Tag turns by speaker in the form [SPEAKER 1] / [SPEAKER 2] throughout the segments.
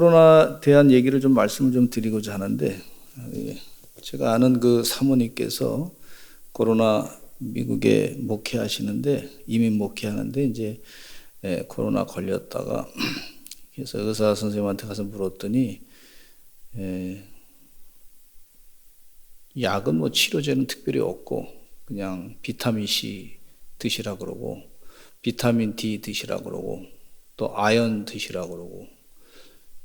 [SPEAKER 1] 코로나에 대한 얘기를 좀 말씀을 좀 드리고자 하는데, 제가 아는 그 사모님께서 코로나 미국에 목회하시는데, 이민 목회하는데 이제 코로나 걸렸다가 그래서 의사 선생님한테 가서 물었더니 약은 뭐 치료제는 특별히 없고 그냥 비타민 C 드시라 그러고 비타민 D 드시라 그러고 또 아연 드시라 그러고,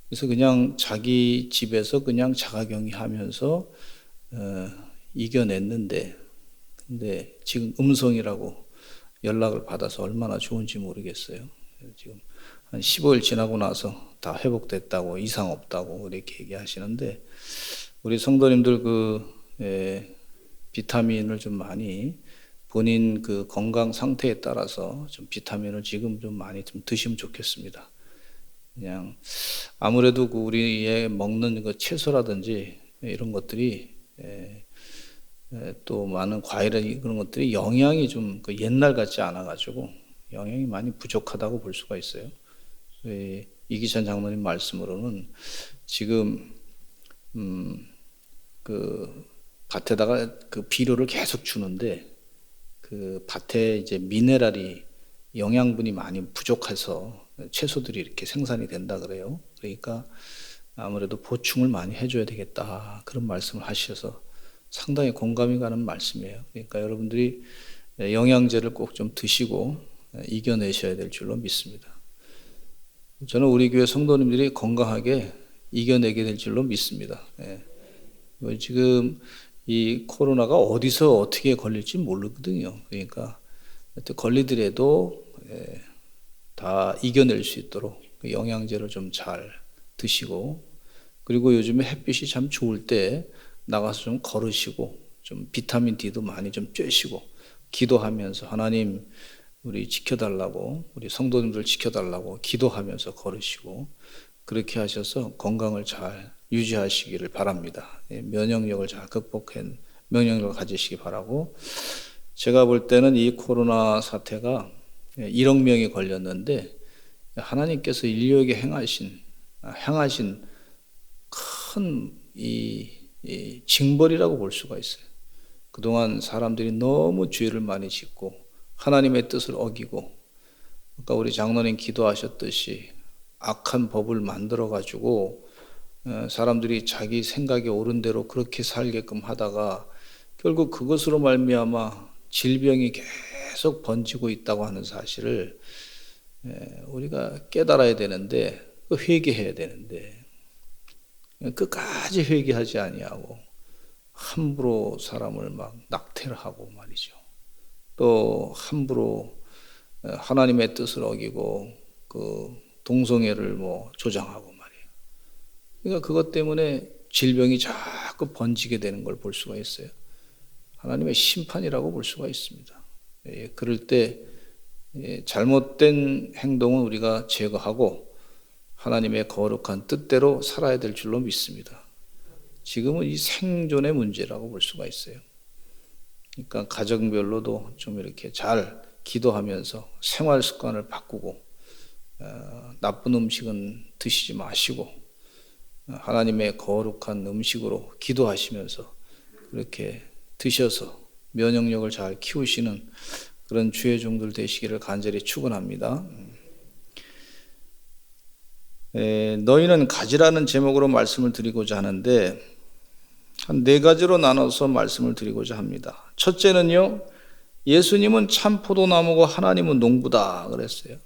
[SPEAKER 1] 그래서 그냥 자기 집에서 그냥 자가격리 하면서 이겨냈는데, 근데 지금 음성이라고 연락을 받아서 얼마나 좋은지 모르겠어요. 지금 한 15일 지나고 나서 다 회복됐다고, 이상 없다고 이렇게 얘기하시는데, 우리 성도님들 비타민을 좀 많이 본인 그 건강 상태에 따라서 좀 비타민을 지금 좀 많이 좀 드시면 좋겠습니다. 그냥 아무래도 그 우리의 먹는 그 채소라든지 이런 것들이 또 많은 과일이나 그런 것들이 영양이 좀 그 옛날 같지 않아 가지고 영양이 많이 부족하다고 볼 수가 있어요. 이기찬 장로님 말씀으로는 지금 그 밭에다가 그 비료를 계속 주는데 그 밭에 이제 미네랄이 영양분이 많이 부족해서 채소들이 이렇게 생산이 된다 그래요. 그러니까 아무래도 보충을 많이 해줘야 되겠다, 그런 말씀을 하셔서 상당히 공감이 가는 말씀이에요. 그러니까 여러분들이 영양제를 꼭 좀 드시고 이겨내셔야 될 줄로 믿습니다. 저는 우리 교회 성도님들이 건강하게 이겨내게 될 줄로 믿습니다. 지금 이 코로나가 어디서 어떻게 걸릴지 모르거든요. 그러니까 걸리더라도 다 이겨낼 수 있도록 영양제를 좀 잘 드시고, 그리고 요즘에 햇빛이 참 좋을 때 나가서 좀 걸으시고 좀 비타민 D도 많이 좀 쬐시고 기도하면서 하나님 우리 지켜달라고, 우리 성도님들 지켜달라고 기도하면서 걸으시고, 그렇게 하셔서 건강을 잘 유지하시기를 바랍니다. 면역력을 잘 면역력을 가지시기 바라고, 제가 볼 때는 이 코로나 사태가 1억 명이 걸렸는데 하나님께서 인류에게 행하신 큰 이 징벌이라고 볼 수가 있어요. 그동안 사람들이 너무 죄를 많이 짓고 하나님의 뜻을 어기고, 아까 우리 장로님 기도하셨듯이 악한 법을 만들어 가지고 사람들이 자기 생각에 옳은 대로 그렇게 살게끔 하다가 결국 그것으로 말미암아 질병이 계속 번지고 있다고 하는 사실을 우리가 깨달아야 되는데, 회개해야 되는데 끝까지 회개하지 아니하고 함부로 사람을 막 낙태를 하고 말이죠. 또 함부로 하나님의 뜻을 어기고 그 동성애를 뭐 조장하고 말이에요. 그러니까 그것 때문에 질병이 자꾸 번지게 되는 걸 볼 수가 있어요. 하나님의 심판이라고 볼 수가 있습니다. 그럴 때 잘못된 행동은 우리가 제거하고 하나님의 거룩한 뜻대로 살아야 될 줄로 믿습니다. 지금은 이 생존의 문제라고 볼 수가 있어요. 그러니까 가정별로도 좀 이렇게 잘 기도하면서 생활 습관을 바꾸고 나쁜 음식은 드시지 마시고 하나님의 거룩한 음식으로 기도하시면서 그렇게 드셔서 면역력을 잘 키우시는 그런 주의 종들 되시기를 간절히 축원합니다. 너희는 가지라는 제목으로 말씀을 드리고자 하는데 한 4가지로 나눠서 말씀을 드리고자 합니다. 첫째는요, 예수님은 참 포도나무고 하나님은 농부다 그랬어요.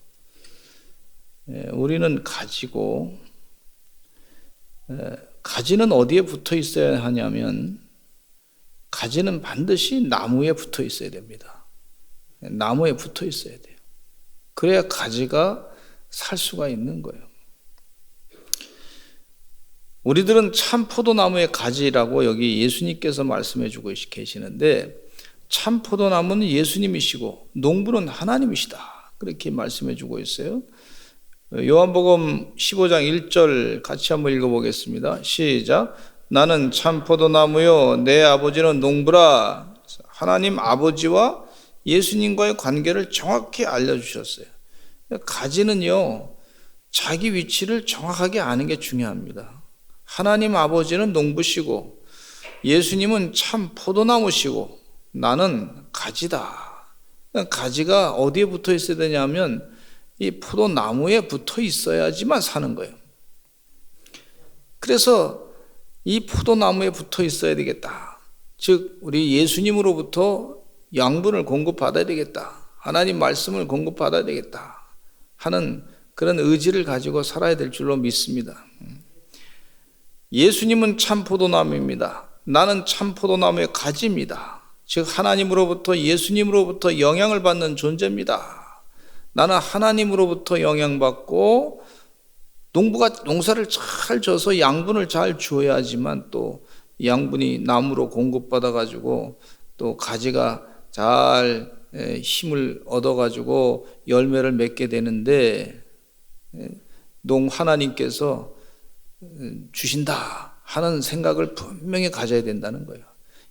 [SPEAKER 1] 우리는 가지고, 가지는 어디에 붙어 있어야 하냐면 가지는 반드시 나무에 붙어 있어야 됩니다. 나무에 붙어 있어야 돼요. 그래야 가지가 살 수가 있는 거예요. 우리들은 참 포도나무의 가지라고 여기 예수님께서 말씀해 주고 계시는데, 참 포도나무는 예수님이시고 농부는 하나님이시다, 그렇게 말씀해 주고 있어요. 요한복음 15장 1절 같이 한번 읽어보겠습니다. 시작. 나는 참 포도나무요 내 아버지는 농부라. 하나님 아버지와 예수님과의 관계를 정확히 알려주셨어요. 가지는요 자기 위치를 정확하게 아는 게 중요합니다. 하나님 아버지는 농부시고 예수님은 참 포도나무시고 나는 가지다. 가지가 어디에 붙어 있어야 되냐면 이 포도나무에 붙어 있어야지만 사는 거예요. 그래서 이 포도나무에 붙어 있어야 되겠다. 즉 우리 예수님으로부터 양분을 공급받아야 되겠다. 하나님 말씀을 공급받아야 되겠다 하는 그런 의지를 가지고 살아야 될 줄로 믿습니다. 예수님은 참 포도나무입니다. 나는 참 포도나무의 가지입니다. 즉 하나님으로부터 예수님으로부터 영향을 받는 존재입니다. 나는 하나님으로부터 영향받고 농부가 농사를 잘 져서 양분을 잘 주어야지만 또 양분이 나무로 공급받아 가지고 또 가지가 잘 힘을 얻어 가지고 열매를 맺게 되는데 하나님께서 주신다 하는 생각을 분명히 가져야 된다는 거예요.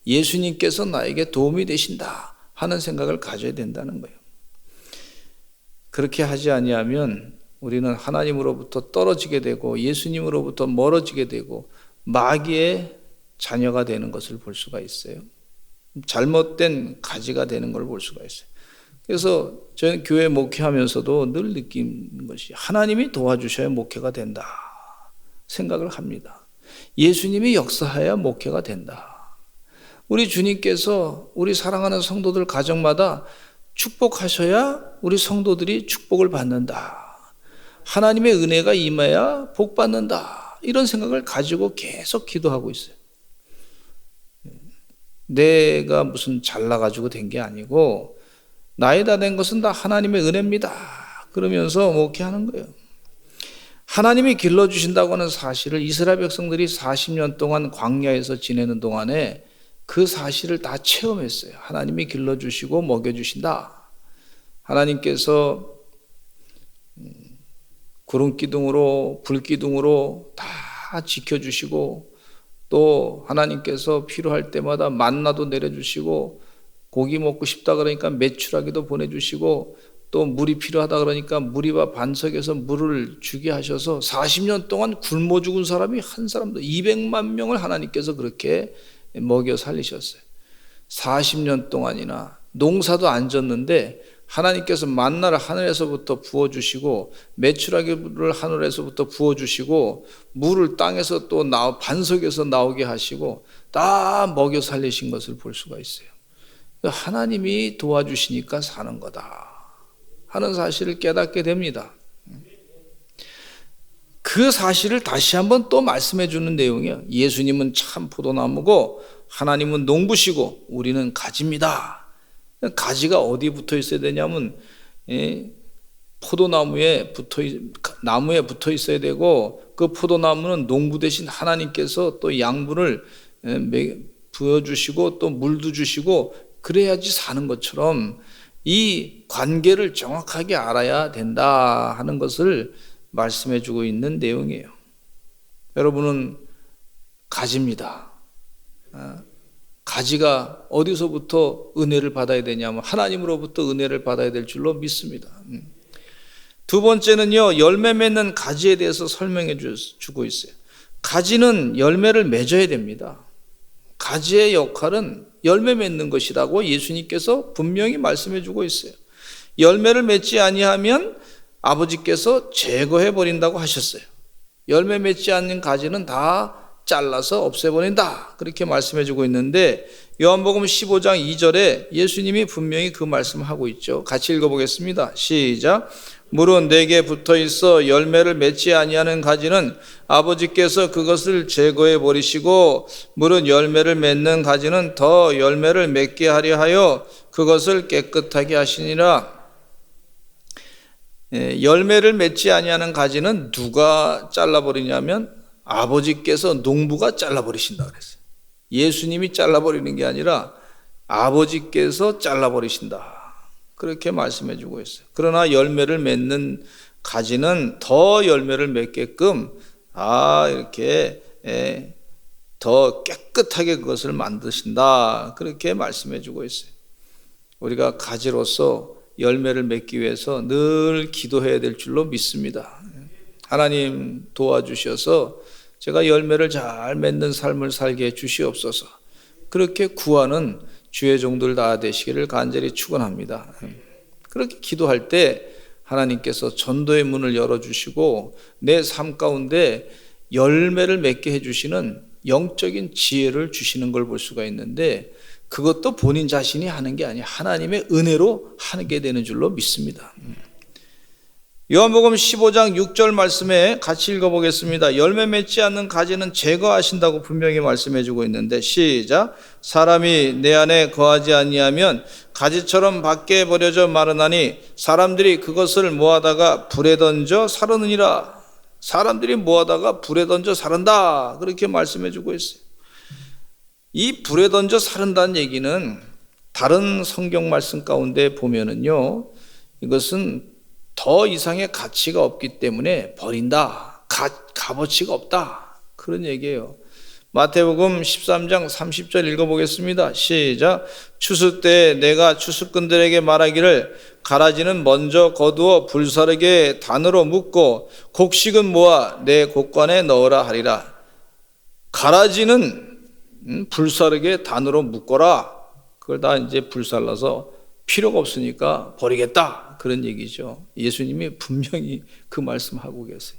[SPEAKER 1] 예수님께서 나에게 도움이 되신다 하는 생각을 가져야 된다는 거예요. 그렇게 하지 아니하면 우리는 하나님으로부터 떨어지게 되고 예수님으로부터 멀어지게 되고 마귀의 자녀가 되는 것을 볼 수가 있어요. 잘못된 가지가 되는 걸 볼 수가 있어요. 그래서 저는 교회 목회하면서도 늘 느끼는 것이 하나님이 도와주셔야 목회가 된다 생각을 합니다. 예수님이 역사해야 목회가 된다. 우리 주님께서 우리 사랑하는 성도들 가정마다 축복하셔야 우리 성도들이 축복을 받는다. 하나님의 은혜가 임해야 복 받는다. 이런 생각을 가지고 계속 기도하고 있어요. 내가 무슨 잘나가지고 된 게 아니고 나에다 된 것은 다 하나님의 은혜입니다. 그러면서 목회하는 거예요. 하나님이 길러주신다고 하는 사실을 이스라엘 백성들이 40년 동안 광야에서 지내는 동안에 그 사실을 다 체험했어요. 하나님이 길러주시고 먹여주신다. 하나님께서 구름기둥으로 불기둥으로 다 지켜주시고 또 하나님께서 필요할 때마다 만나도 내려주시고 고기 먹고 싶다 그러니까 메추라기도 보내주시고 또 물이 필요하다 그러니까 무리와 반석에서 물을 주게 하셔서 40년 동안 굶어 죽은 사람이 한 사람도 200만 명을 하나님께서 그렇게 먹여 살리셨어요. 40년 동안이나 농사도 안 졌는데 하나님께서 만나를 하늘에서부터 부어주시고 메추라기를 하늘에서부터 부어주시고 물을 땅에서 또 반석에서 나오게 하시고 다 먹여 살리신 것을 볼 수가 있어요. 하나님이 도와주시니까 사는 거다 하는 사실을 깨닫게 됩니다. 그 사실을 다시 한번 또 말씀해 주는 내용이에요. 예수님은 참 포도나무고 하나님은 농부시고 우리는 가지입니다. 가지가 어디 붙어 있어야 되냐면 포도나무에 나무에 붙어 있어야 되고 그 포도나무는 농부 대신 하나님께서 또 양분을 부어주시고 또 물도 주시고 그래야지 사는 것처럼 이 관계를 정확하게 알아야 된다 하는 것을 말씀해 주고 있는 내용이에요. 여러분은 가지입니다. 가지가 어디서부터 은혜를 받아야 되냐면 하나님으로부터 은혜를 받아야 될 줄로 믿습니다. 두 번째는요, 열매 맺는 가지에 대해서 설명해 주고 있어요. 가지는 열매를 맺어야 됩니다. 가지의 역할은 열매 맺는 것이라고 예수님께서 분명히 말씀해 주고 있어요. 열매를 맺지 아니하면 아버지께서 제거해 버린다고 하셨어요. 열매 맺지 않는 가지는 다 잘라서 없애버린다 그렇게 말씀해 주고 있는데 요한복음 15장 2절에 예수님이 분명히 그 말씀을 하고 있죠. 같이 읽어보겠습니다. 시작. 물은 내게 붙어있어 열매를 맺지 아니하는 가지는 아버지께서 그것을 제거해 버리시고 물은 열매를 맺는 가지는 더 열매를 맺게 하려 하여 그것을 깨끗하게 하시니라. 열매를 맺지 아니하는 가지는 누가 잘라버리냐면 아버지께서 농부가 잘라버리신다 그랬어요. 예수님이 잘라버리는 게 아니라 아버지께서 잘라버리신다 그렇게 말씀해 주고 있어요. 그러나 열매를 맺는 가지는 더 열매를 맺게끔 이렇게 더 깨끗하게 그것을 만드신다 그렇게 말씀해 주고 있어요. 우리가 가지로서 열매를 맺기 위해서 늘 기도해야 될 줄로 믿습니다. 하나님 도와주셔서 제가 열매를 잘 맺는 삶을 살게 해 주시옵소서. 그렇게 구하는 주의 종들 다 되시기를 간절히 축원합니다. 그렇게 기도할 때 하나님께서 전도의 문을 열어주시고 내 삶 가운데 열매를 맺게 해주시는 영적인 지혜를 주시는 걸 볼 수가 있는데, 그것도 본인 자신이 하는 게 아니라 하나님의 은혜로 하게 되는 줄로 믿습니다. 요한복음 15장 6절 말씀에 같이 읽어보겠습니다. 열매 맺지 않는 가지는 제거하신다고 분명히 말씀해 주고 있는데, 시작. 사람이 내 안에 거하지 아니하면 가지처럼 밖에 버려져 마르나니 사람들이 그것을 모아다가 불에 던져 사르느니라. 사람들이 모아다가 불에 던져 사른다, 그렇게 말씀해 주고 있어요. 이 불에 던져 사른다는 얘기는 다른 성경 말씀 가운데 보면은요, 이것은 더 이상의 가치가 없기 때문에 버린다, 값어치가 없다, 그런 얘기예요. 마태복음 13장 30절 읽어보겠습니다. 시작. 추수 때 내가 추수꾼들에게 말하기를 가라지는 먼저 거두어 불사르게 단으로 묶고 곡식은 모아 내 곡관에 넣으라 하리라. 가라지는 불사르게 단으로 묶어라. 그걸 다 이제 불살라서 필요가 없으니까 버리겠다, 그런 얘기죠. 예수님이 분명히 그 말씀하고 계세요.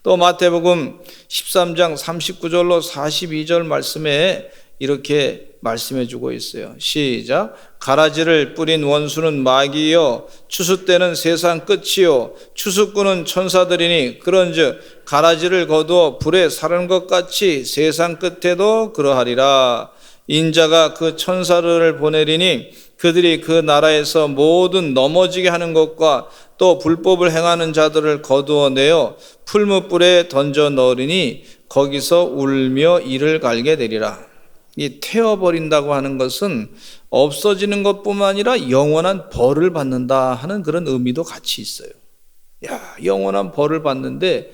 [SPEAKER 1] 또 마태복음 13장 39절로 42절 말씀에 이렇게 말씀해 주고 있어요. 시작. 가라지를 뿌린 원수는 마귀요 추수 때는 세상 끝이요 추수꾼은 천사들이니 그런즉 가라지를 거두어 불에 사르는 것 같이 세상 끝에도 그러하리라. 인자가 그 천사들을 보내리니 그들이 그 나라에서 모든 넘어지게 하는 것과 또 불법을 행하는 자들을 거두어내어 풀무불에 던져 넣으리니 거기서 울며 이를 갈게 되리라. 이 태워버린다고 하는 것은 없어지는 것뿐만 아니라 영원한 벌을 받는다 하는 그런 의미도 같이 있어요. 야, 영원한 벌을 받는데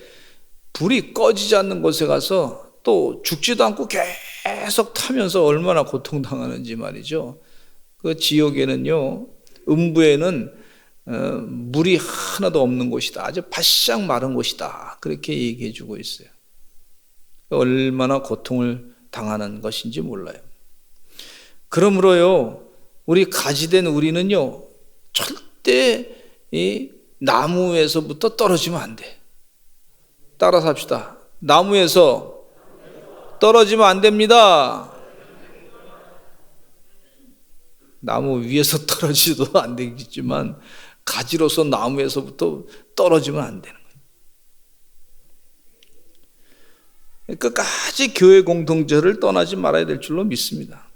[SPEAKER 1] 불이 꺼지지 않는 곳에 가서 또 죽지도 않고 계속 타면서 얼마나 고통당하는지 말이죠. 그 지옥에는요, 음부에는 물이 하나도 없는 곳이다, 아주 바싹 마른 곳이다, 그렇게 얘기해 주고 있어요. 얼마나 고통을 당하는 것인지 몰라요. 그러므로요, 우리 가지된 우리는요, 절대 이 나무에서부터 떨어지면 안 돼. 따라서 합시다. 나무에서 떨어지면 안 됩니다. 나무 위에서 떨어지도 안 되겠지만 가지로서 나무에서부터 떨어지면 안 되는 거예요. 끝까지 교회 공동체를 떠나지 말아야 될 줄로 믿습니다.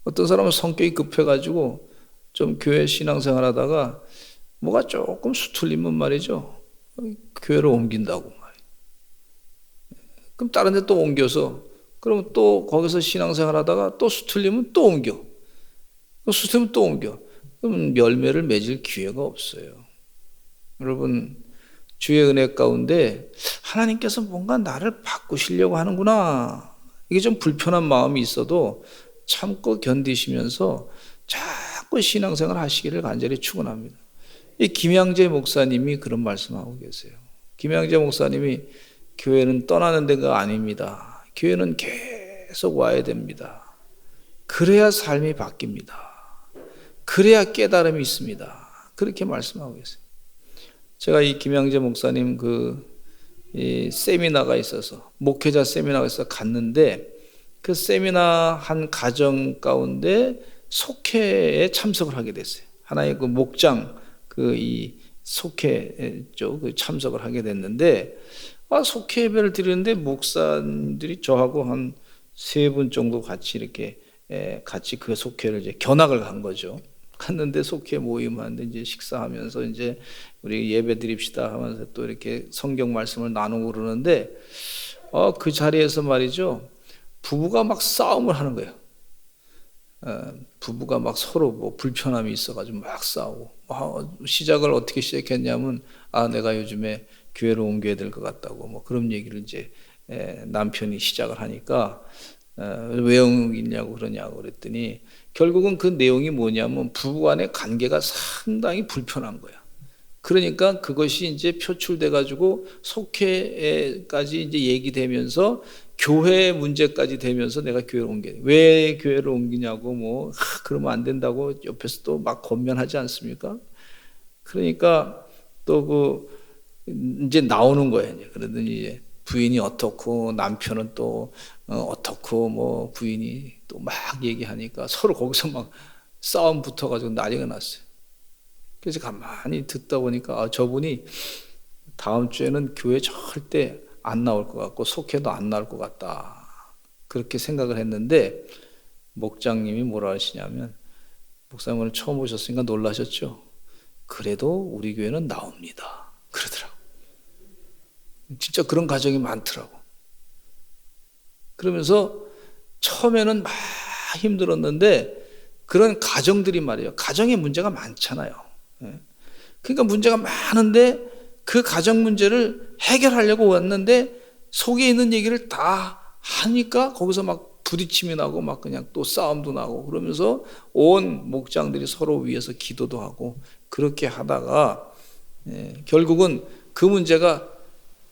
[SPEAKER 1] 어떤 사람은 성격이 급해가지고 좀 교회 신앙생활 하다가 뭐가 조금 수틀리면 말이죠, 교회를 옮긴다고 말이에요. 그럼 다른 데 또 옮겨서, 그럼 또 거기서 신앙생활 하다가 또 수틀리면 또 옮겨. 수틀리면 또 옮겨. 그럼 열매를 맺을 기회가 없어요. 여러분, 주의 은혜 가운데 하나님께서 뭔가 나를 바꾸시려고 하는구나, 이게 좀 불편한 마음이 있어도 참고 견디시면서 자꾸 신앙생활 하시기를 간절히 축원합니다. 이 김양재 목사님이 그런 말씀하고 계세요. 김양재 목사님이 교회는 떠나는 데가 아닙니다. 교회는 계속 와야 됩니다. 그래야 삶이 바뀝니다. 그래야 깨달음이 있습니다. 그렇게 말씀하고 계세요. 제가 이 김양재 목사님 이 세미나가 있어서, 목회자 세미나가 있어서 갔는데, 그 세미나 한 가정 가운데 속회에 참석을 하게 됐어요. 하나의 그 목장, 이 속회 쪽 참석을 하게 됐는데, 속회 예배를 드리는데 목사님들이 저하고 한 3분 정도 같이 이렇게 같이 그 속회를 이제 견학을 간 거죠. 갔는데 속회 모임하는데 이제 식사하면서 이제 우리 예배 드립시다 하면서 또 이렇게 성경 말씀을 나누고 그러는데, 그 자리에서 말이죠, 부부가 막 싸움을 하는 거예요. 부부가 막 서로 뭐 불편함이 있어가지고 막 싸우고, 시작을 어떻게 시작했냐면, 내가 요즘에 교회로 옮겨야 될 것 같다고 뭐 그런 얘기를 이제 남편이 시작을 하니까, 왜 옮기냐고 그러냐고 그랬더니, 결국은 그 내용이 뭐냐면 부부간의 관계가 상당히 불편한 거야. 그러니까 그것이 이제 표출돼 가지고 속회까지 이제 얘기되면서 교회 문제까지 되면서 내가 교회를 옮겨. 왜 교회를 옮기냐고 뭐 그러면 안 된다고 옆에서 또 막 권면하지 않습니까? 그러니까 또 이제 나오는 거예요. 그러더니 이제 부인이 어떻고 남편은 또 어떻고 뭐 부인이 또 막 얘기하니까 서로 거기서 막 싸움 붙어가지고 난리가 났어요. 그래서 가만히 듣다 보니까 저분이 다음 주에는 교회 절대 안 나올 것 같고 속회도 안 나올 것 같다, 그렇게 생각을 했는데 목장님이 뭐라 하시냐면, 목사님 오늘 처음 오셨으니까 놀라셨죠? 그래도 우리 교회는 나옵니다, 그러더라고. 진짜 그런 가정이 많더라고. 그러면서 처음에는 막 힘들었는데 그런 가정들이 말이에요, 가정에 문제가 많잖아요. 그러니까 문제가 많은데 그 가정 문제를 해결하려고 왔는데 속에 있는 얘기를 다 하니까 거기서 막 부딪힘이 나고 막 그냥 또 싸움도 나고, 그러면서 온 목장들이 서로 위해서 기도도 하고 그렇게 하다가 결국은 그 문제가,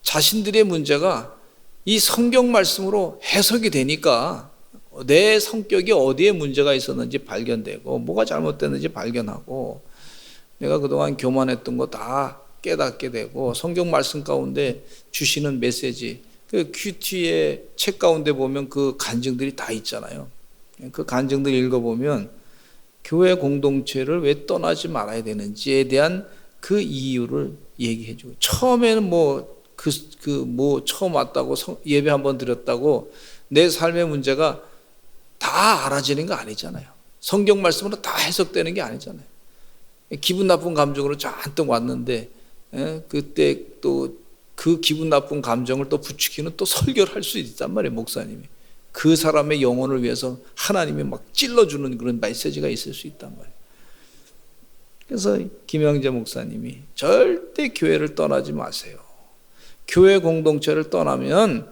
[SPEAKER 1] 자신들의 문제가 이 성경 말씀으로 해석이 되니까 내 성격이 어디에 문제가 있었는지 발견되고 뭐가 잘못됐는지 발견하고 내가 그동안 교만했던 거 다 깨닫게 되고, 성경 말씀 가운데 주시는 메시지, 그 큐티의 책 가운데 보면 그 간증들이 다 있잖아요. 그 간증들 읽어보면 교회 공동체를 왜 떠나지 말아야 되는지에 대한 그 이유를 얘기해주고, 처음에는 뭐 처음 왔다고 예배 한번 드렸다고 내 삶의 문제가 다 알아지는 거 아니잖아요. 성경 말씀으로 다 해석되는 게 아니잖아요. 기분 나쁜 감정으로 잔뜩 왔는데 그때 또 그 기분 나쁜 감정을 또 부추기는 또 설교를 할 수 있단 말이에요, 목사님이. 그 사람의 영혼을 위해서 하나님이 막 찔러주는 그런 메시지가 있을 수 있단 말이에요. 그래서 김영재 목사님이 절대 교회를 떠나지 마세요. 교회 공동체를 떠나면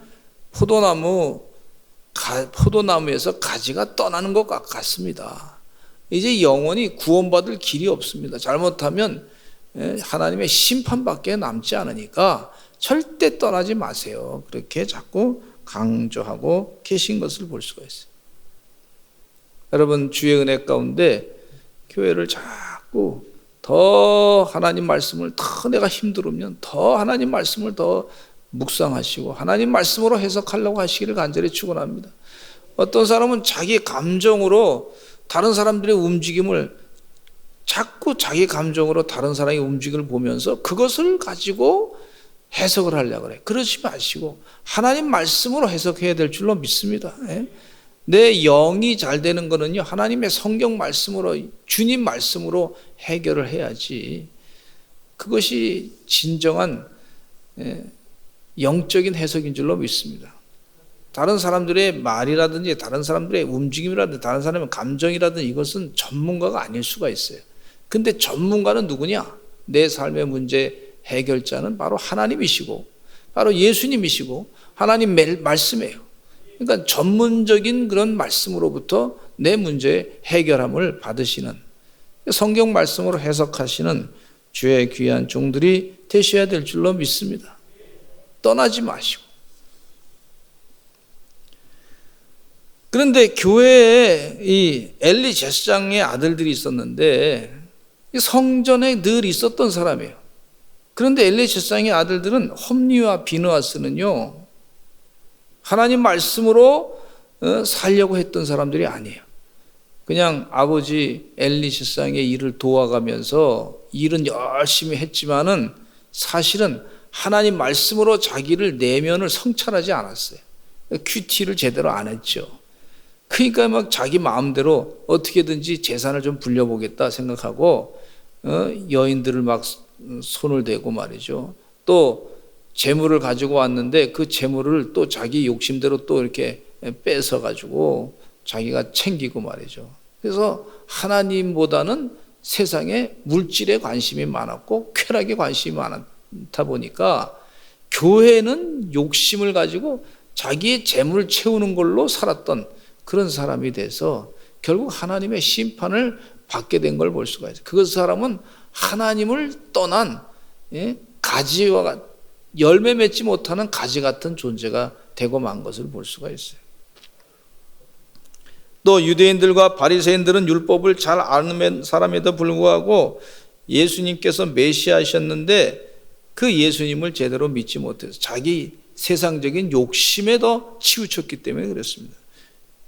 [SPEAKER 1] 포도나무에서 가지가 떠나는 것 같습니다. 이제 영원히 구원받을 길이 없습니다. 잘못하면 하나님의 심판밖에 남지 않으니까 절대 떠나지 마세요. 그렇게 자꾸 강조하고 계신 것을 볼 수가 있어요. 여러분, 주의 은혜 가운데 교회를 자꾸 더 하나님 말씀을 더 내가 힘들으면 더 하나님 말씀을 더 묵상하시고 하나님 말씀으로 해석하려고 하시기를 간절히 축원합니다. 어떤 사람은 자기 감정으로 다른 사람들의 움직임을, 자꾸 자기 감정으로 다른 사람의 움직임을 보면서 그것을 가지고 해석을 하려고 그래요. 그러지 마시고 하나님 말씀으로 해석해야 될 줄로 믿습니다. 내 영이 잘 되는 거는요, 하나님의 성경 말씀으로, 주님 말씀으로 해결을 해야지. 그것이 진정한 영적인 해석인 줄로 믿습니다. 다른 사람들의 말이라든지 다른 사람들의 움직임이라든지 다른 사람의 감정이라든지 이것은 전문가가 아닐 수가 있어요. 근데 전문가는 누구냐? 내 삶의 문제 해결자는 바로 하나님이시고 바로 예수님이시고 하나님 말씀이에요. 그러니까 전문적인 그런 말씀으로부터 내 문제 해결함을 받으시는, 성경 말씀으로 해석하시는 주의 귀한 종들이 되셔야 될 줄로 믿습니다. 떠나지 마시고. 그런데 교회에 이 엘리 제사장의 아들들이 있었는데 성전에 늘 있었던 사람이에요. 그런데 엘리 제사장의 아들들은 홈리와 비느하스는요, 하나님 말씀으로 살려고 했던 사람들이 아니에요. 그냥 아버지 엘리 제사장의 일을 도와가면서 일은 열심히 했지만은 사실은 하나님 말씀으로 자기를 내면을 성찰하지 않았어요. 큐티를 제대로 안 했죠. 그러니까 막 자기 마음대로 어떻게든지 재산을 좀 불려보겠다 생각하고 여인들을 막 손을 대고 말이죠. 또 재물을 가지고 왔는데 그 재물을 또 자기 욕심대로 또 이렇게 뺏어 가지고 자기가 챙기고 말이죠. 그래서 하나님보다는 세상에 물질에 관심이 많았고 쾌락에 관심이 많다 보니까 교회는 욕심을 가지고 자기의 재물을 채우는 걸로 살았던 그런 사람이 돼서 결국 하나님의 심판을 받게 된 걸 볼 수가 있어요. 그 사람은 하나님을 떠난 가지와 열매 맺지 못하는 가지 같은 존재가 되고 만 것을 볼 수가 있어요. 또 유대인들과 바리새인들은 율법을 잘 아는 사람에도 불구하고 예수님께서 메시아이셨는데 그 예수님을 제대로 믿지 못해서 자기 세상적인 욕심에 더 치우쳤기 때문에 그렇습니다.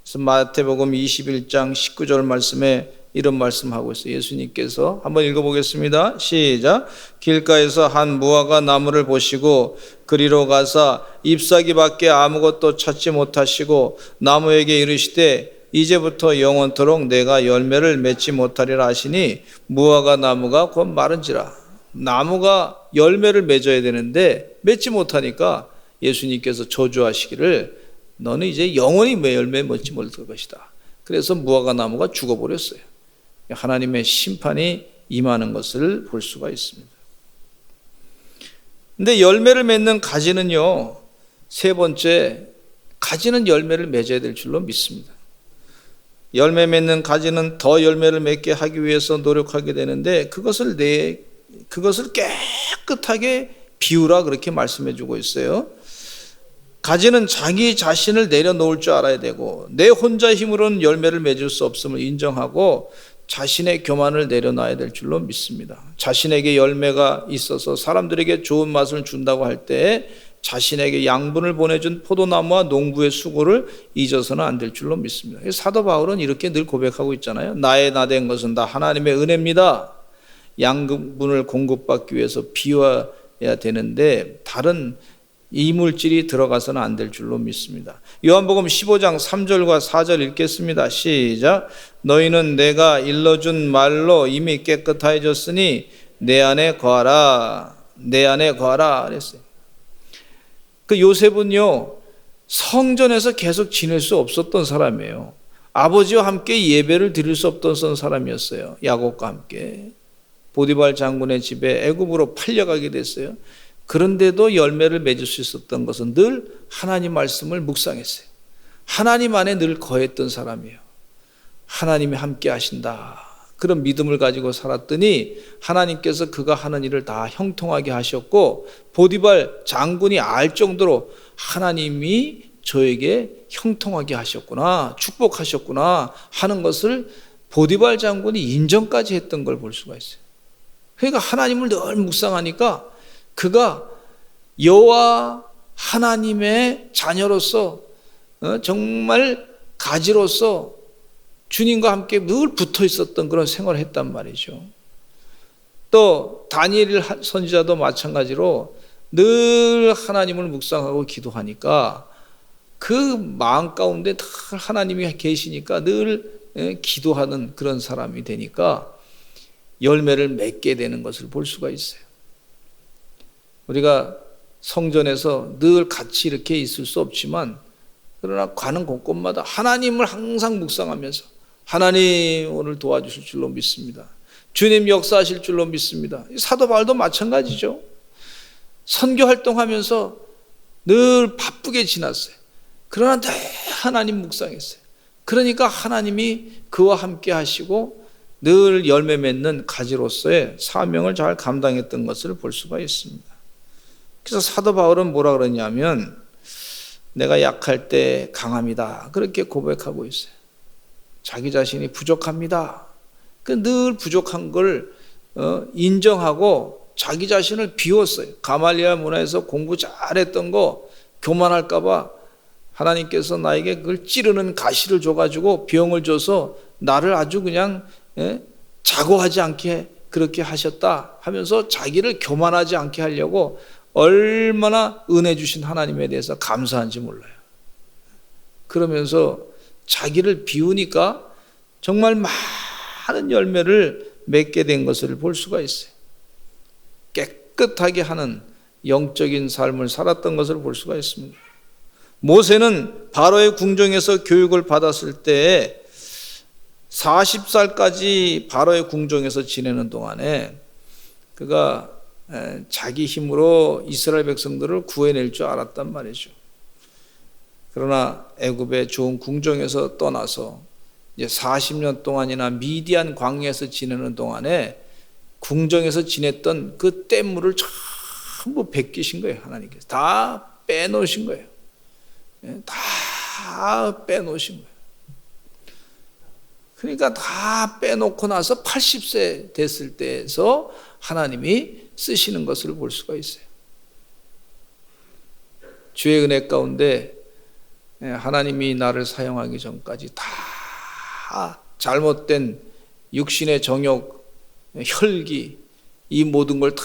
[SPEAKER 1] 그래서 마태복음 21장 19절 말씀에 이런 말씀하고 있어요. 예수님께서 한번 읽어보겠습니다. 시작. 길가에서 한 무화과 나무를 보시고 그리로 가사 잎사귀밖에 아무것도 찾지 못하시고 나무에게 이르시되 이제부터 영원토록 내가 열매를 맺지 못하리라 하시니 무화과 나무가 곧 마른지라. 나무가 열매를 맺어야 되는데 맺지 못하니까 예수님께서 저주하시기를 너는 이제 영원히 열매 맺지 못할 것이다. 그래서 무화과 나무가 죽어버렸어요. 하나님의 심판이 임하는 것을 볼 수가 있습니다. 근데 열매를 맺는 가지는요, 세 번째, 가지는 열매를 맺어야 될 줄로 믿습니다. 열매 맺는 가지는 더 열매를 맺게 하기 위해서 노력하게 되는데 그것을 깨끗하게 비우라 그렇게 말씀해 주고 있어요. 가지는 자기 자신을 내려놓을 줄 알아야 되고 내 혼자 힘으로는 열매를 맺을 수 없음을 인정하고 자신의 교만을 내려놔야 될 줄로 믿습니다. 자신에게 열매가 있어서 사람들에게 좋은 맛을 준다고 할 때 자신에게 양분을 보내준 포도나무와 농부의 수고를 잊어서는 안 될 줄로 믿습니다. 사도 바울은 이렇게 늘 고백하고 있잖아요. 나의 나된 것은 다 하나님의 은혜입니다. 양분을 공급받기 위해서 비워야 되는데 다른 이물질이 들어가서는 안 될 줄로 믿습니다. 요한복음 15장 3절과 4절 읽겠습니다. 시작. 너희는 내가 일러준 말로 이미 깨끗해졌으니 내 안에 거하라. 내 안에 거하라 그랬어요. 그 요셉은요, 성전에서 계속 지낼 수 없었던 사람이에요. 아버지와 함께 예배를 드릴 수 없던 사람이었어요. 야곱과 함께 보디발 장군의 집에 애굽으로 팔려가게 됐어요. 그런데도 열매를 맺을 수 있었던 것은 늘 하나님 말씀을 묵상했어요. 하나님 안에 늘 거했던 사람이에요. 하나님이 함께 하신다. 그런 믿음을 가지고 살았더니 하나님께서 그가 하는 일을 다 형통하게 하셨고 보디발 장군이 알 정도로 하나님이 저에게 형통하게 하셨구나, 축복하셨구나 하는 것을 보디발 장군이 인정까지 했던 걸 볼 수가 있어요. 그러니까 하나님을 늘 묵상하니까 그가 여호와 하나님의 자녀로서 정말 가지로서 주님과 함께 늘 붙어 있었던 그런 생활을 했단 말이죠. 또 다니엘 선지자도 마찬가지로 늘 하나님을 묵상하고 기도하니까 그 마음 가운데 다 하나님이 계시니까 늘 기도하는 그런 사람이 되니까 열매를 맺게 되는 것을 볼 수가 있어요. 우리가 성전에서 늘 같이 이렇게 있을 수 없지만 그러나 가는 곳곳마다 하나님을 항상 묵상하면서 하나님 오늘 도와주실 줄로 믿습니다. 주님 역사하실 줄로 믿습니다. 사도 바울도 마찬가지죠. 선교 활동하면서 늘 바쁘게 지났어요. 그러나 늘 하나님 묵상했어요. 그러니까 하나님이 그와 함께 하시고 늘 열매 맺는 가지로서의 사명을 잘 감당했던 것을 볼 수가 있습니다. 그래서 사도 바울은 뭐라 그러냐면 내가 약할 때 강함이다 그렇게 고백하고 있어요. 자기 자신이 부족합니다. 늘 부족한 걸 인정하고 자기 자신을 비웠어요. 가말리엘 문화에서 공부 잘했던 거 교만할까 봐 하나님께서 나에게 그걸 찌르는 가시를 줘가지고 병을 줘서 나를 아주 그냥 자고하지 않게 그렇게 하셨다 하면서 자기를 교만하지 않게 하려고 얼마나 은혜 주신 하나님에 대해서 감사한지 몰라요. 그러면서 자기를 비우니까 정말 많은 열매를 맺게 된 것을 볼 수가 있어요. 깨끗하게 하는 영적인 삶을 살았던 것을 볼 수가 있습니다. 모세는 바로의 궁정에서 교육을 받았을 때 40살까지 바로의 궁정에서 지내는 동안에 그가 자기 힘으로 이스라엘 백성들을 구해낼 줄 알았단 말이죠. 그러나 애굽의 좋은 궁정에서 떠나서 이제 40년 동안이나 미디안 광야에서 지내는 동안에 궁정에서 지냈던 그 뗏물을 전부 베끼신 거예요. 하나님께서 다 빼놓으신 거예요. 다 빼놓으신 거예요. 그러니까 다 빼놓고 나서 80세 됐을 때에서 하나님이 쓰시는 것을 볼 수가 있어요. 주의 은혜 가운데 하나님이 나를 사용하기 전까지 다 잘못된 육신의 정욕, 혈기, 이 모든 걸 다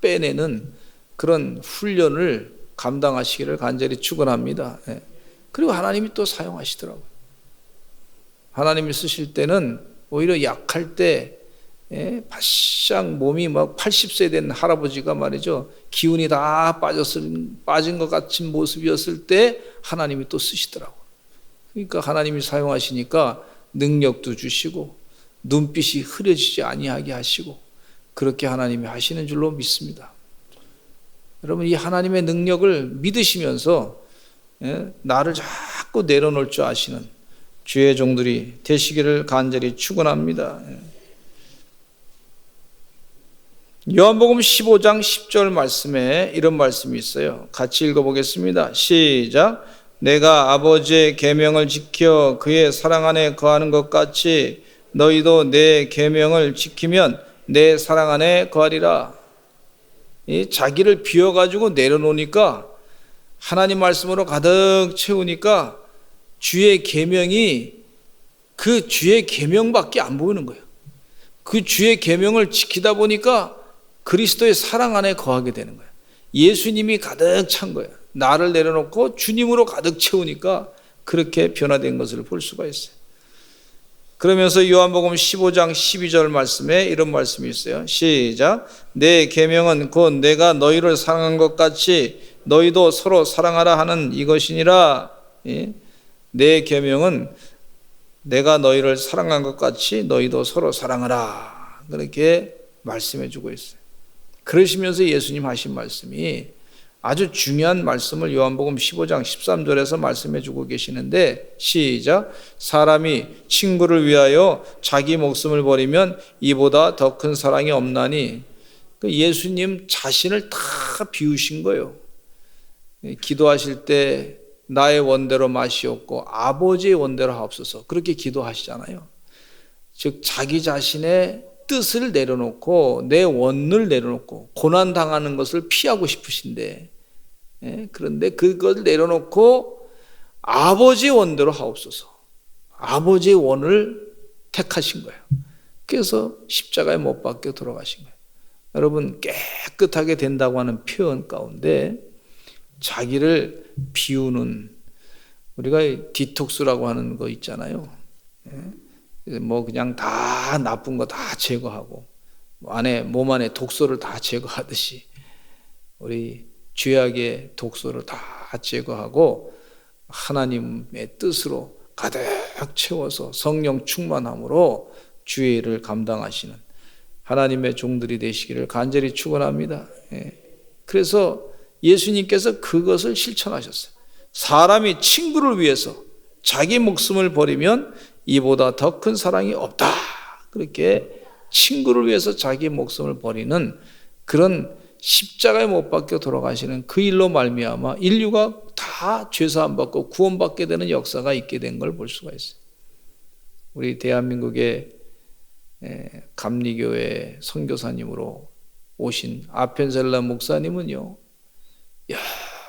[SPEAKER 1] 빼내는 그런 훈련을 감당하시기를 간절히 축원합니다. 그리고 하나님이 또 사용하시더라고요. 하나님이 쓰실 때는 오히려 약할 때 바싹 몸이 막 80세 된 할아버지가 말이죠, 기운이 다 빠진 것 같은 모습이었을 때 하나님이 또 쓰시더라고요. 그러니까 하나님이 사용하시니까 능력도 주시고 눈빛이 흐려지지 아니하게 하시고 그렇게 하나님이 하시는 줄로 믿습니다. 여러분, 이 하나님의 능력을 믿으시면서 나를 자꾸 내려놓을 줄 아시는 주의 종들이 되시기를 간절히 축원합니다. 요한복음 15장 10절 말씀에 이런 말씀이 있어요. 같이 읽어보겠습니다. 시작. 내가 아버지의 계명을 지켜 그의 사랑 안에 거하는 것 같이 너희도 내 계명을 지키면 내 사랑 안에 거하리라. 자기를 비워가지고 내려놓으니까 하나님 말씀으로 가득 채우니까 주의 계명이 그 주의 계명밖에 안 보이는 거예요. 그 주의 계명을 지키다 보니까 그리스도의 사랑 안에 거하게 되는 거예요. 예수님이 가득 찬 거예요. 나를 내려놓고 주님으로 가득 채우니까 그렇게 변화된 것을 볼 수가 있어요. 그러면서 요한복음 15장 12절 말씀에 이런 말씀이 있어요. 시작. 내 계명은 곧 내가 너희를 사랑한 것 같이 너희도 서로 사랑하라 하는 이것이니라. 내 계명은 내가 너희를 사랑한 것 같이 너희도 서로 사랑하라. 그렇게 말씀해 주고 있어요. 그러시면서 예수님 하신 말씀이 아주 중요한 말씀을 요한복음 15장 13절에서 말씀해 주고 계시는데, 시작. 사람이 친구를 위하여 자기 목숨을 버리면 이보다 더 큰 사랑이 없나니. 예수님 자신을 다 비우신 거예요. 기도하실 때 나의 원대로 마시옵고 아버지의 원대로 하옵소서, 그렇게 기도하시잖아요. 즉 자기 자신의 뜻을 내려놓고 내 원을 내려놓고 고난당하는 것을 피하고 싶으신데, 그런데 그걸 내려놓고 아버지의 원대로 하옵소서, 아버지의 원을 택하신 거예요. 그래서 십자가에 못 박혀 돌아가신 거예요. 여러분, 깨끗하게 된다고 하는 표현 가운데 자기를 비우는, 우리가 디톡스라고 하는 거 있잖아요. 뭐 그냥 다 나쁜 거 다 제거하고 몸 안에 독소를 다 제거하듯이 우리 죄악의 독소를 다 제거하고 하나님의 뜻으로 가득 채워서 성령 충만함으로 주의 일을 감당하시는 하나님의 종들이 되시기를 간절히 축원합니다. 그래서 예수님께서 그것을 실천하셨어요. 사람이 친구를 위해서 자기 목숨을 버리면 이보다 더 큰 사랑이 없다. 그렇게 친구를 위해서 자기 목숨을 버리는 그런 십자가에 못 박혀 돌아가시는 그 일로 말미암아 인류가 다 죄사함 받고 구원받게 되는 역사가 있게 된 걸 볼 수가 있어요. 우리 대한민국의 감리교회 선교사님으로 오신 아펜셀라 목사님은요,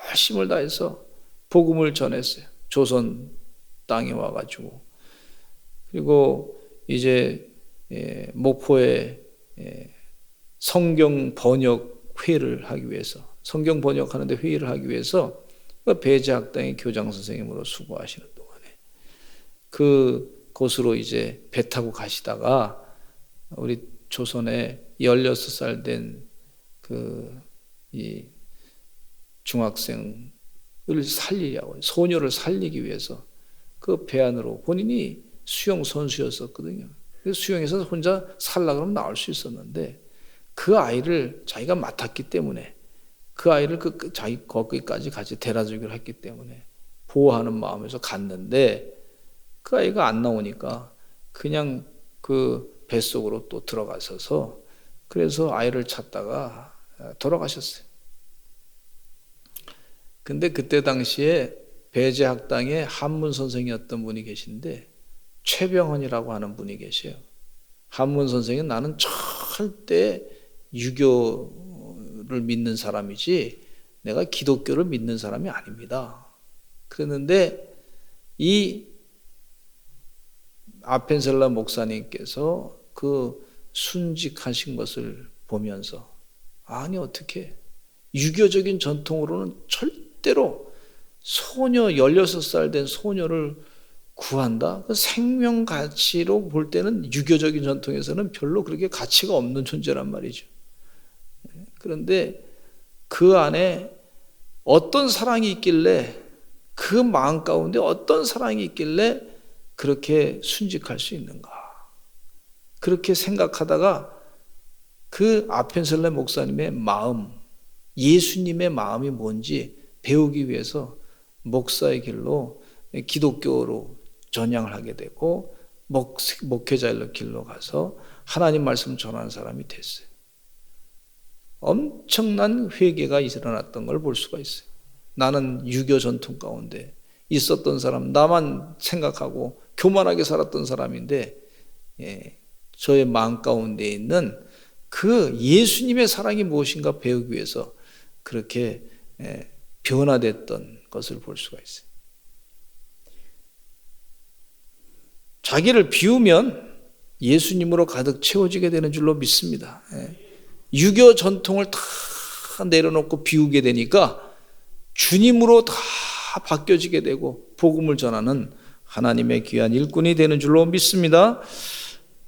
[SPEAKER 1] 열심을 다해서 복음을 전했어요. 조선 땅에 와가지고. 그리고 이제 목포에 성경 번역 회의를 하기 위해서, 성경 번역하는데 회의를 하기 위해서 배제학당의 교장 선생님으로 수고하시는 동안에 그곳으로 이제 배 타고 가시다가 우리 조선에 16살 된 이 중학생을 살리려고, 소녀를 살리기 위해서 그 배 안으로, 본인이 수영 선수였었거든요. 그래서 수영에서 혼자 살라 그러면 나올 수 있었는데 그 아이를 자기가 맡았기 때문에, 그 아이를 자기 거기까지 같이 데려다 주기로 했기 때문에 보호하는 마음에서 갔는데 그 아이가 안 나오니까 그냥 그 뱃속으로 또 들어가셔서 그래서 아이를 찾다가 돌아가셨어요. 근데 그때 당시에 배제학당의 한문 선생이었던 분이 계신데 최병헌이라고 하는 분이 계세요. 한문 선생은 나는 절대 유교를 믿는 사람이지 내가 기독교를 믿는 사람이 아닙니다. 그랬는데 이 아펜셀라 목사님께서 그 순직하신 것을 보면서 아니 어떻게 유교적인 전통으로는 절대로 소녀 16살 된 소녀를 구한다? 그 생명 가치로 볼 때는 유교적인 전통에서는 별로 그렇게 가치가 없는 존재란 말이죠. 그런데 그 안에 어떤 사랑이 있길래 그 마음 가운데 어떤 사랑이 있길래 그렇게 순직할 수 있는가? 그렇게 생각하다가 그 아펜셀레 목사님의 마음, 예수님의 마음이 뭔지 배우기 위해서 목사의 길로 기독교로 전향을 하게 되고 목회자의 길로 가서 하나님 말씀 전하는 사람이 됐어요. 엄청난 회개가 일어났던 걸 볼 수가 있어요. 나는 유교 전통 가운데 있었던 사람, 나만 생각하고 교만하게 살았던 사람인데 저의 마음 가운데 있는 그 예수님의 사랑이 무엇인가 배우기 위해서 그렇게 변화됐던 것을 볼 수가 있어요. 자기를 비우면 예수님으로 가득 채워지게 되는 줄로 믿습니다. 유교 전통을 다 내려놓고 비우게 되니까 주님으로 다 바뀌어지게 되고 복음을 전하는 하나님의 귀한 일꾼이 되는 줄로 믿습니다.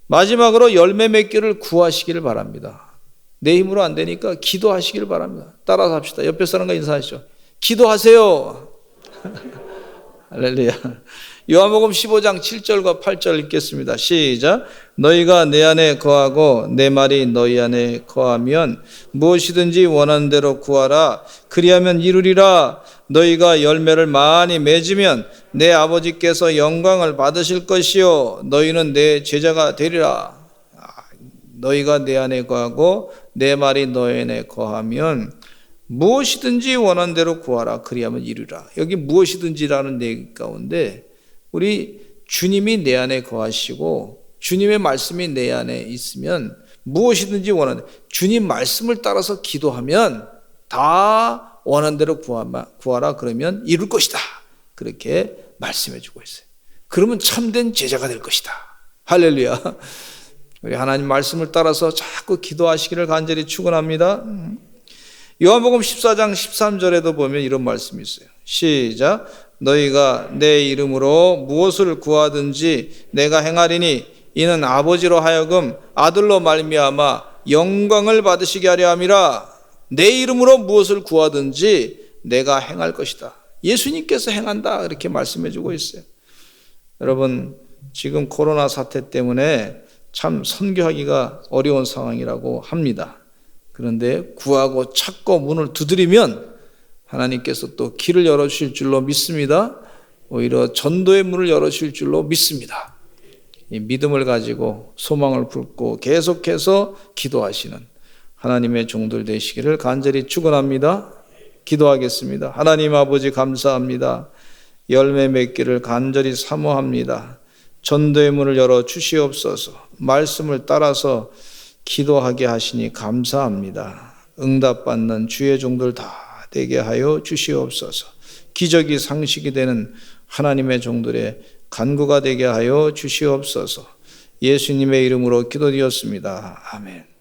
[SPEAKER 1] 마지막으로 열매 맺기를 구하시기를 바랍니다. 내 힘으로 안 되니까 기도하시기를 바랍니다. 따라서 합시다. 옆에 사람과 인사하시죠. 기도하세요. 할렐루야. 요한복음 15장 7절과 8절 읽겠습니다. 시작. 너희가 내 안에 거하고 내 말이 너희 안에 거하면 무엇이든지 원하는 대로 구하라. 그리하면 이루리라. 너희가 열매를 많이 맺으면 내 아버지께서 영광을 받으실 것이요 너희는 내 제자가 되리라. 너희가 내 안에 거하고 내 말이 너희 안에 거하면 무엇이든지 원하는 대로 구하라. 그리하면 이루리라. 여기 무엇이든지라는 얘기 가운데 우리 주님이 내 안에 거하시고 주님의 말씀이 내 안에 있으면 무엇이든지 원하는 주님 말씀을 따라서 기도하면 다 원하는 대로 구하라. 그러면 이룰 것이다. 그렇게 말씀해 주고 있어요. 그러면 참된 제자가 될 것이다. 할렐루야. 우리 하나님 말씀을 따라서 자꾸 기도하시기를 간절히 축원합니다. 요한복음 14장 13절에도 보면 이런 말씀이 있어요. 시작. 너희가 내 이름으로 무엇을 구하든지 내가 행하리니 이는 아버지로 하여금 아들로 말미암아 영광을 받으시게 하려 함이라. 내 이름으로 무엇을 구하든지 내가 행할 것이다. 예수님께서 행한다. 이렇게 말씀해 주고 있어요. 여러분 지금 코로나 사태 때문에 참 선교하기가 어려운 상황이라고 합니다. 그런데 구하고 찾고 문을 두드리면 하나님께서 또 길을 열어주실 줄로 믿습니다. 오히려 전도의 문을 열어주실 줄로 믿습니다. 이 믿음을 가지고 소망을 품고 계속해서 기도하시는 하나님의 종들 되시기를 간절히 축원합니다. 기도하겠습니다. 하나님 아버지 감사합니다. 열매 맺기를 간절히 사모합니다. 전도의 문을 열어 주시옵소서. 말씀을 따라서 기도하게 하시니 감사합니다. 응답받는 주의 종들 다 되게 하여 주시옵소서. 기적이 상식이 되는 하나님의 종들의 간구가 되게 하여 주시옵소서. 예수님의 이름으로 기도드렸습니다. 아멘.